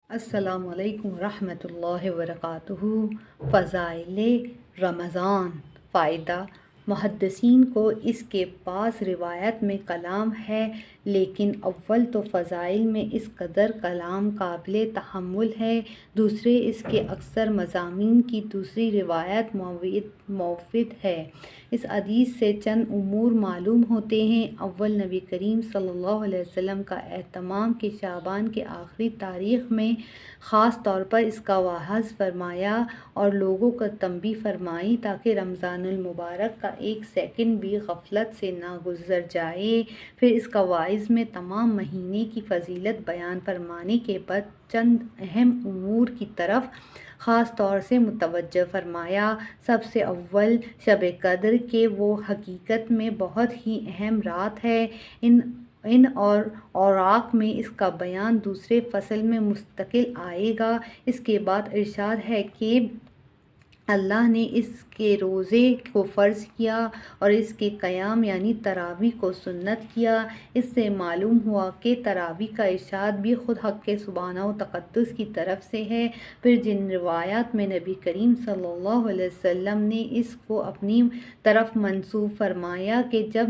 السلام علیکم ورحمۃ اللہ وبرکاتہ۔ فضائل رمضان۔ فائدہ: محدثین کو اس کے پاس روایت میں کلام ہے، لیکن اول تو فضائل میں اس قدر کلام قابل تحمل ہے، دوسرے اس کے اکثر مضامین کی دوسری روایت موافق ہے۔ اس حدیث سے چند امور معلوم ہوتے ہیں۔ اول، نبی کریم صلی اللہ علیہ وسلم کا اہتمام کہ شعبان کے آخری تاریخ میں خاص طور پر اس کا واعظ فرمایا اور لوگوں کو تنبیہ فرمائی تاکہ رمضان المبارک کا ایک سیکنڈ بھی غفلت سے نہ گزر جائے۔ پھر اس کا واعظ میں تمام مہینے کی فضیلت بیان فرمانے کے بعد چند اہم امور کی طرف خاص طور سے متوجہ فرمایا۔ سب سے اول شب قدر کہ وہ حقیقت میں بہت ہی اہم رات ہے۔ ان اور اوراق میں اس کا بیان دوسرے فصل میں مستقل آئے گا۔ اس کے بعد ارشاد ہے کہ اللہ نے اس کے روزے کو فرض کیا اور اس کے قیام یعنی تراویح کو سنت کیا۔ اس سے معلوم ہوا کہ تراویح کا ارشاد بھی خود حق کے سبحانہ و تقدس کی طرف سے ہے۔ پھر جن روایات میں نبی کریم صلی اللہ علیہ وسلم نے اس کو اپنی طرف منسوب فرمایا کہ جب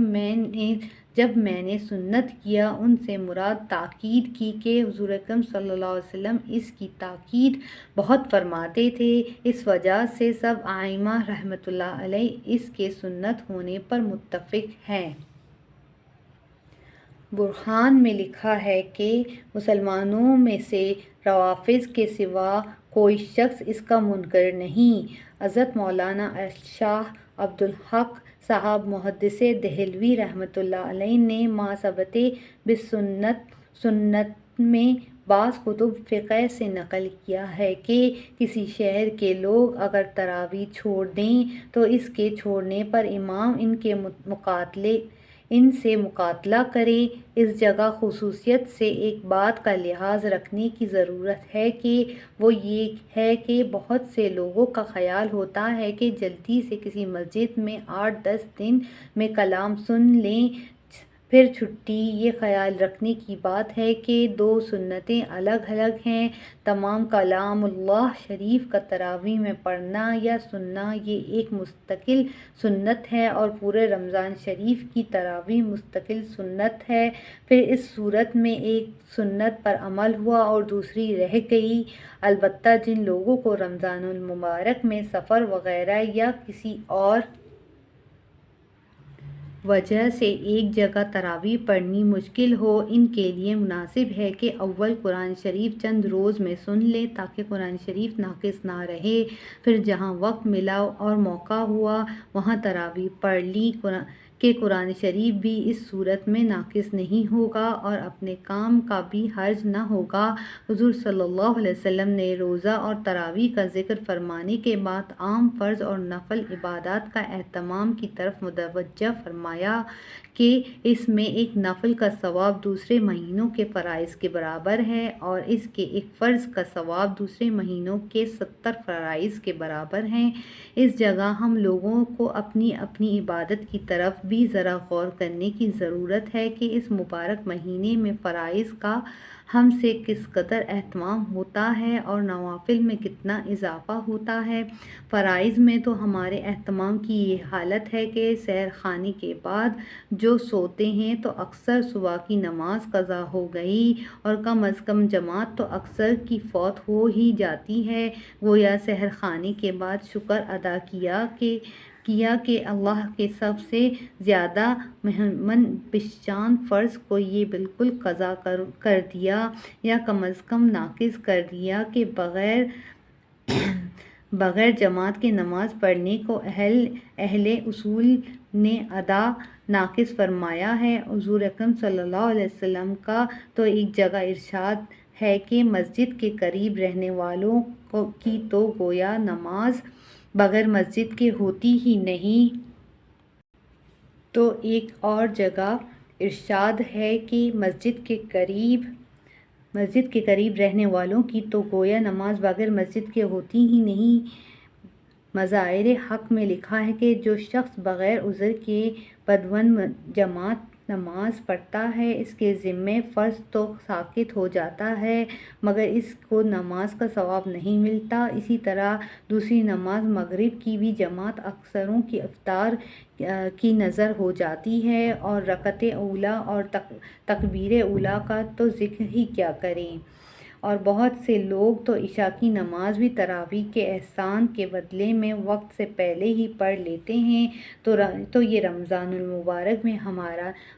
میں نے سنت کیا، ان سے مراد تاکید کی کہ حضور اکرم صلی اللہ علیہ وسلم اس کی تاکید بہت فرماتے تھے۔ اس وجہ سے سب ائمہ رحمۃ اللہ علیہ اس کے سنت ہونے پر متفق ہیں۔ برہان میں لکھا ہے کہ مسلمانوں میں سے روافض کے سوا کوئی شخص اس کا منکر نہیں۔ حضرت مولانا شاہ عبد الحق صاحب محدث دہلوی رحمۃ اللہ علیہ نے ما ثبت سنت میں بعض کتب فقہ سے نقل کیا ہے کہ کسی شہر کے لوگ اگر تراویح چھوڑ دیں تو اس کے چھوڑنے پر امام ان سے مقاتلہ کرے۔ اس جگہ خصوصیت سے ایک بات کا لحاظ رکھنے کی ضرورت ہے کہ وہ یہ ہے کہ بہت سے لوگوں کا خیال ہوتا ہے کہ جلدی سے کسی مسجد میں 8-10 دن میں کلام سن لیں پھر چھٹی۔ یہ خیال رکھنے کی بات ہے کہ دو سنتیں الگ الگ ہیں۔ تمام کلام اللہ شریف کا تراویح میں پڑھنا یا سننا یہ ایک مستقل سنت ہے اور پورے رمضان شریف کی تراویح مستقل سنت ہے۔ پھر اس صورت میں ایک سنت پر عمل ہوا اور دوسری رہ گئی۔ البتہ جن لوگوں کو رمضان المبارک میں سفر وغیرہ یا کسی اور وجہ سے ایک جگہ تراویح پڑھنی مشکل ہو، ان کے لیے مناسب ہے کہ اول قرآن شریف چند روز میں سن لیں تاکہ قرآن شریف ناقص نہ رہے۔ پھر جہاں وقت ملا اور موقع ہوا وہاں تراویح پڑھ لی کہ قرآن شریف بھی اس صورت میں ناقص نہیں ہوگا اور اپنے کام کا بھی حرج نہ ہوگا۔ حضور صلی اللہ علیہ وسلم نے روزہ اور تراویح کا ذکر فرمانے کے بعد عام فرض اور نفل عبادات کا اہتمام کی طرف متوجہ فرمایا کہ اس میں ایک نفل کا ثواب دوسرے مہینوں کے فرائض کے برابر ہے اور اس کے ایک فرض کا ثواب دوسرے مہینوں کے 70 فرائض کے برابر ہے۔ اس جگہ ہم لوگوں کو اپنی اپنی عبادت کی طرف بھی ذرا غور کرنے کی ضرورت ہے کہ اس مبارک مہینے میں فرائض کا ہم سے کس قدر اہتمام ہوتا ہے اور نوافل میں کتنا اضافہ ہوتا ہے۔ فرائض میں تو ہمارے اہتمام کی یہ حالت ہے کہ سحر خوانی کے بعد جو سوتے ہیں تو اکثر صبح کی نماز قضا ہو گئی اور کم از کم جماعت تو اکثر کی فوت ہو ہی جاتی ہے۔ گویا سحر خوانی کے بعد شکر ادا کیا کہ اللہ کے سب سے زیادہ مہمن بشان فرض کو یہ بالکل قضا کر دیا یا کم از کم ناقص کر دیا کہ بغیر جماعت کے نماز پڑھنے کو اہل اصول نے ادا ناقص فرمایا ہے۔ حضور اکرم صلی اللہ علیہ وسلم کا تو ایک جگہ ارشاد ہے کہ مسجد کے قریب رہنے والوں کی تو گویا نماز بغیر مسجد کے ہوتی ہی نہیں۔ تو ایک اور جگہ ارشاد ہے کہ مسجد کے قریب رہنے والوں کی تو گویا نماز بغیر مسجد کے ہوتی ہی نہیں۔ مظاہر حق میں لکھا ہے کہ جو شخص بغیر عذر کے بدون جماعت نماز پڑھتا ہے اس کے ذمے فرض تو ساقط ہو جاتا ہے مگر اس کو نماز کا ثواب نہیں ملتا۔ اسی طرح دوسری نماز مغرب کی بھی جماعت اکثروں کی افطار کی نظر ہو جاتی ہے، اور رکعت اولیٰ اور تکبیر اولیٰ کا تو ذکر ہی کیا کریں۔ اور بہت سے لوگ تو عشاء کی نماز بھی تراویح کے احسان کے بدلے میں وقت سے پہلے ہی پڑھ لیتے ہیں۔ تو یہ رمضان المبارک میں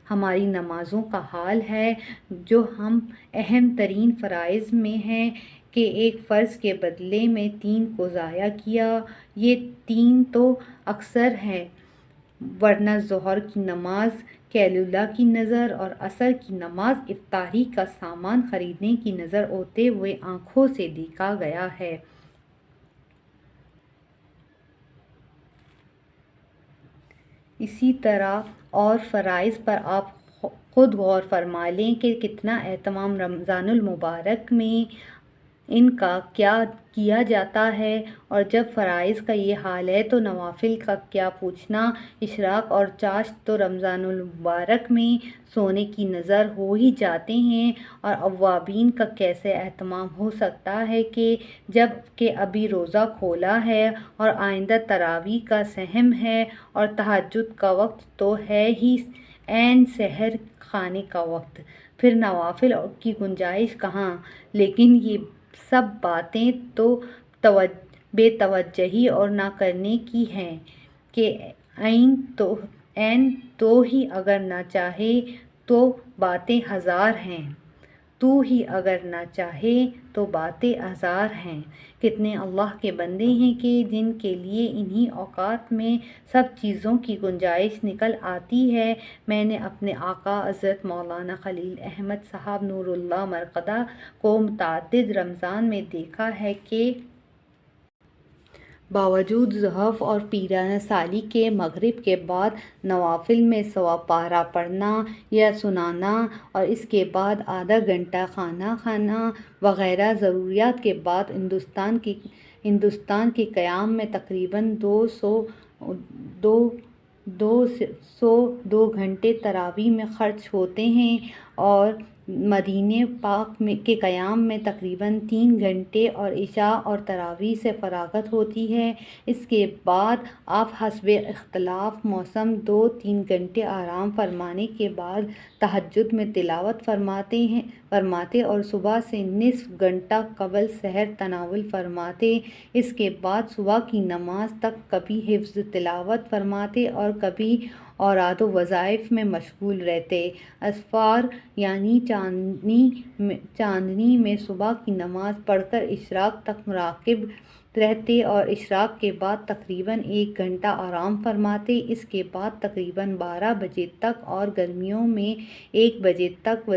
ہماری نمازوں کا حال ہے، جو ہم اہم ترین فرائض میں ہیں کہ ایک فرض کے بدلے میں 3 کو ضائع کیا۔ یہ 3 تو اکثر ہیں، ورنہ ظہر کی نماز قیلولہ کی نظر اور عصر کی نماز افطاری کا سامان خریدنے کی نظر ہوتے ہوئے آنکھوں سے دیکھا گیا ہے۔ اسی طرح اور فرائض پر آپ خود غور فرما لیں کہ کتنا اہتمام رمضان المبارک میں ان کا کیا جاتا ہے، اور جب فرائض کا یہ حال ہے تو نوافل کا کیا پوچھنا۔ اشراق اور چاشت تو رمضان المبارک میں سونے کی نظر ہو ہی جاتے ہیں، اور اوابین کا کیسے اہتمام ہو سکتا ہے کہ جب کہ ابھی روزہ کھولا ہے اور آئندہ تراویح کا سحر ہے اور تہجد کا وقت تو ہے ہی عین سحر کھانے کا وقت، پھر نوافل کی گنجائش کہاں۔ لیکن یہ سب باتیں تو بے توجہی اور نہ کرنے کی ہیں کہ عین تو ہی اگر نہ چاہے تو باتیں ہزار ہیں، تو ہی اگر نہ چاہے تو باتیں ہزار ہیں۔ کتنے اللہ کے بندے ہیں کہ جن کے لیے انہی اوقات میں سب چیزوں کی گنجائش نکل آتی ہے۔ میں نے اپنے آقا حضرت مولانا خلیل احمد صاحب نور اللہ مرقدہ کو متعدد رمضان میں دیکھا ہے کہ باوجود ضعف اور پیرانہ سالی کے مغرب کے بعد نوافل میں سوا پارہ پڑھنا یا سنانا اور اس کے بعد آدھا گھنٹہ کھانا کھانا وغیرہ ضروریات کے بعد ہندوستان کے قیام میں تقریباً 202 گھنٹے تراویح میں خرچ ہوتے ہیں، اور مدینہ پاک کے قیام میں تقریباً 3 گھنٹے اور عشاء اور تراویح سے فراغت ہوتی ہے۔ اس کے بعد آپ حسب اختلاف موسم 2-3 گھنٹے آرام فرمانے کے بعد تہجد میں تلاوت فرماتے اور صبح سے نصف گھنٹہ قبل سحر تناول فرماتے۔ اس کے بعد صبح کی نماز تک کبھی حفظ تلاوت فرماتے اور کبھی اوراد و وظائف میں مشغول رہتے۔ اسفار یعنی چاندنی میں صبح کی نماز پڑھ کر اشراق تک مراقب رہتے اور اشراق کے بعد تقریباً 1 گھنٹہ آرام فرماتے۔ اس کے بعد تقریباً 12 بجے تک اور گرمیوں میں 1 بجے تک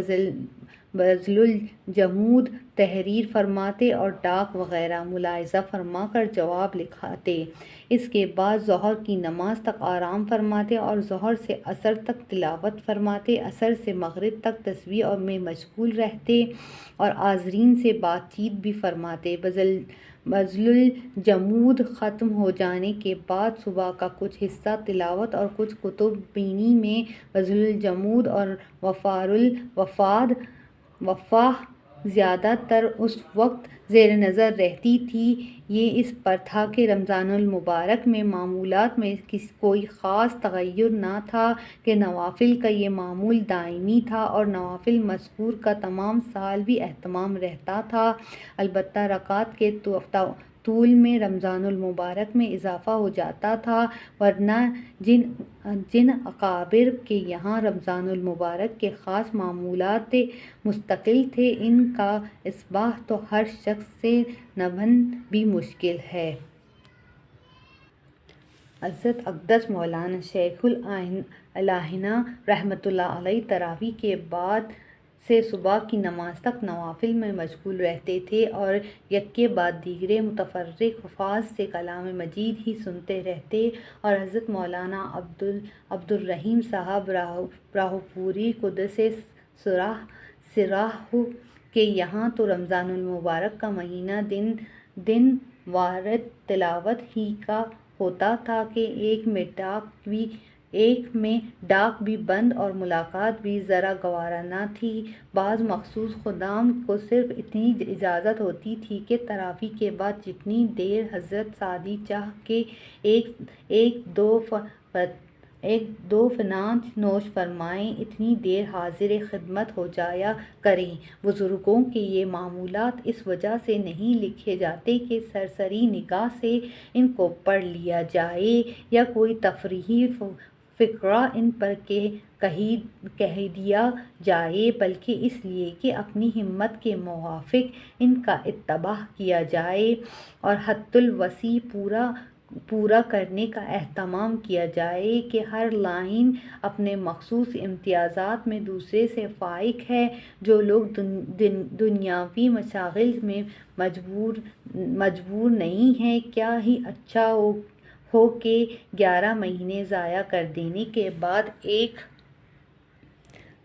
بذل الجمود تحریر فرماتے اور ڈاک وغیرہ ملاحظہ فرما کر جواب لکھاتے۔ اس کے بعد ظہر کی نماز تک آرام فرماتے اور ظہر سے عصر تک تلاوت فرماتے، عصر سے مغرب تک تسبیح میں مشغول رہتے اور حاضرین سے بات چیت بھی فرماتے۔ بذل الجمود ختم ہو جانے کے بعد صبح کا کچھ حصہ تلاوت اور کچھ کتب بینی میں بذل الجمود اور وفاہ زیادہ تر اس وقت زیر نظر رہتی تھی۔ یہ اس پر تھا کہ رمضان المبارک میں معمولات میں کوئی خاص تغیر نہ تھا کہ نوافل کا یہ معمول دائمی تھا اور نوافل مذکور کا تمام سال بھی اہتمام رہتا تھا، البتہ رکعات کے طول میں رمضان المبارک میں اضافہ ہو جاتا تھا، ورنہ جن اکابر کے یہاں رمضان المبارک کے خاص معمولات مستقل تھے ان کا اشباہ تو ہر شخص سے نبھنا بھی مشکل ہے۔ حضرت اقدس مولانا شیخ الہنا رحمۃ اللہ علیہ تراویح کے بعد سے صبح کی نماز تک نوافل میں مشغول رہتے تھے اور یکے بعد دیگرے متفرق حفاظ سے کلام مجید ہی سنتے رہتے، اور حضرت مولانا عبدالرحیم صاحب راہوپوری قدس سرہ کے یہاں تو رمضان المبارک کا مہینہ دن وارد تلاوت ہی کا ہوتا تھا کہ ایک مٹاک بھی ایک میں ڈاک بھی بند اور ملاقات بھی ذرا گوارا نہ تھی۔ بعض مخصوص خدام کو صرف اتنی اجازت ہوتی تھی کہ تراویح کے بعد جتنی دیر حضرت سعدی چاہ کے ایک دو فناج نوش فرمائیں اتنی دیر حاضر خدمت ہو جایا کریں۔ بزرگوں کے یہ معمولات اس وجہ سے نہیں لکھے جاتے کہ سرسری نگاہ سے ان کو پڑھ لیا جائے یا کوئی تفریحی فقرہ ان پر کہہ دیا جائے، بلکہ اس لیے کہ اپنی ہمت کے موافق ان کا اتباع کیا جائے اور حد الوسع پورا کرنے کا اہتمام کیا جائے کہ ہر لائن اپنے مخصوص امتیازات میں دوسرے سے فائق ہے۔ جو لوگ دنیاوی مشاغل میں مجبور نہیں ہیں، کیا ہی اچھا ہو کہ 11 مہینے ضائع کر دینے کے بعد ایک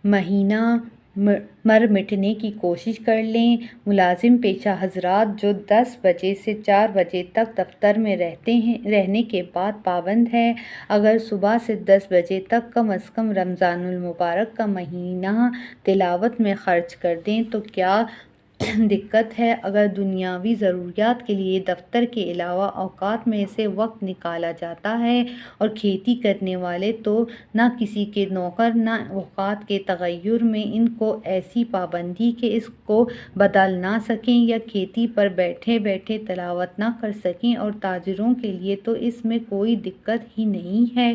مہینہ مر مٹنے کی کوشش کر لیں۔ ملازم پیشہ حضرات جو 10 بجے سے 4 بجے تک دفتر میں رہنے کے بعد پابند ہیں، اگر صبح سے 10 بجے تک کم از کم رمضان المبارک کا مہینہ تلاوت میں خرچ کر دیں تو کیا دقت ہے؟ اگر دنیاوی ضروریات کے لیے دفتر کے علاوہ اوقات میں سے وقت نکالا جاتا ہے اور کھیتی کرنے والے تو نہ کسی کے نوکر نہ اوقات کے تغیر میں ان کو ایسی پابندی کہ اس کو بدل نہ سکیں یا کھیتی پر بیٹھے بیٹھے تلاوت نہ کر سکیں، اور تاجروں کے لیے تو اس میں کوئی دقت ہی نہیں ہے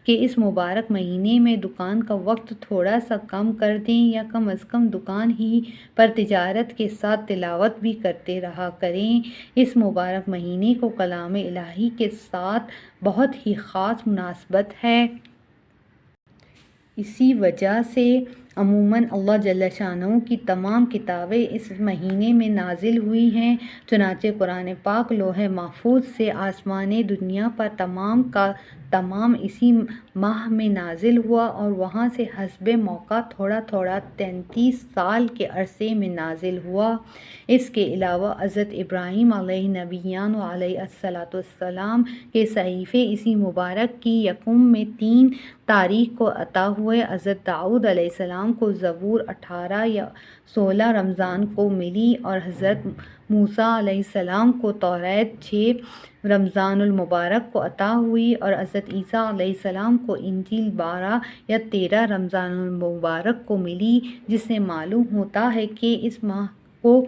کہ اس مبارک مہینے میں دکان کا وقت تھوڑا سا کم کر دیں یا کم از کم دکان ہی پر تجارت کے ساتھ تلاوت بھی کرتے رہا کریں۔ اس مبارک مہینے کو کلام الہی کے ساتھ بہت ہی خاص مناسبت ہے۔ اسی وجہ سے عموماً اللہ جل شانہ کی تمام کتابیں اس مہینے میں نازل ہوئی ہیں۔ چنانچہ قرآن پاک لوح محفوظ سے آسمان دنیا پر تمام کا تمام اسی ماہ میں نازل ہوا اور وہاں سے حسب موقع تھوڑا تھوڑا 33 سال کے عرصے میں نازل ہوا۔ اس کے علاوہ حضرت ابراہیم علیہ نبیان و علیہ السلام کے صحیفے اسی مبارک کی یکم میں 3 تاریخ کو عطا ہوئے۔ حضرت داؤد علیہ السلام کو زبور 18 یا 16 رمضان کو ملی اور حضرت موسیٰ علیہ السلام کو توریت 6 رمضان المبارک کو عطا ہوئی اور حضرت عیسیٰ علیہ السلام کو انجیل 12 یا 13 رمضان المبارک کو ملی، جس سے معلوم ہوتا ہے کہ اس ماہ کو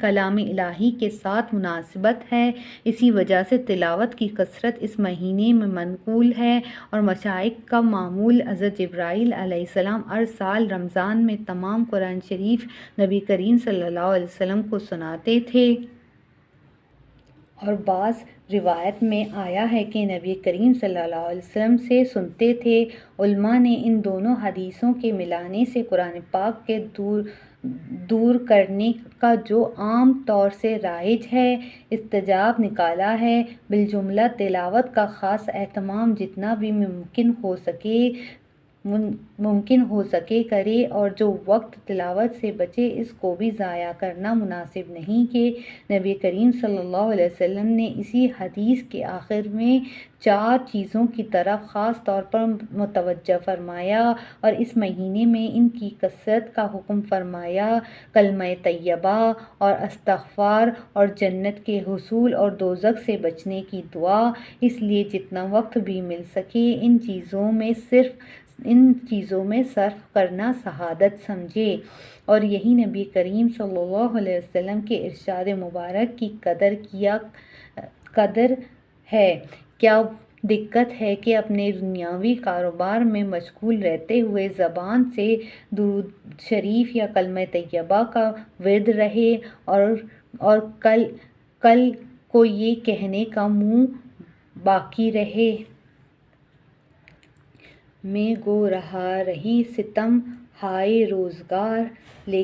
کلام الہی کے ساتھ مناسبت ہے۔ اسی وجہ سے تلاوت کی کثرت اس مہینے میں منقول ہے اور مشائخ کا معمول حضرت جبرائیل علیہ السلام ہر سال رمضان میں تمام قرآن شریف نبی کریم صلی اللہ علیہ وسلم کو سناتے تھے۔ اور بعض روایت میں آیا ہے کہ نبی کریم صلی اللہ علیہ وسلم سے سنتے تھے۔ علماء نے ان دونوں حدیثوں کے ملانے سے قرآن پاک کے دور کرنے کا جو عام طور سے رائج ہے استنتاج نکالا ہے۔ بالجملہ تلاوت کا خاص اہتمام جتنا بھی ممکن ہو سکے کرے اور جو وقت تلاوت سے بچے اس کو بھی ضائع کرنا مناسب نہیں کہ نبی کریم صلی اللہ علیہ وسلم نے اسی حدیث کے آخر میں 4 چیزوں کی طرف خاص طور پر متوجہ فرمایا اور اس مہینے میں ان کی کثرت کا حکم فرمایا: کلمہ طیبہ اور استغفار اور جنت کے حصول اور دوزخ سے بچنے کی دعا۔ اس لیے جتنا وقت بھی مل سکے ان چیزوں میں صرف کرنا سعادت سمجھے، اور یہی نبی کریم صلی اللہ علیہ وسلم کے ارشاد مبارک کی قدر ہے۔ کیا دقت ہے کہ اپنے دنیاوی کاروبار میں مشغول رہتے ہوئے زبان سے درود شریف یا کلمہ طیبہ کا ورد رہے اور کل کو یہ کہنے کا منہ باقی رہے: میں گو رہا رہی ستم ہائے روزگار، لیکن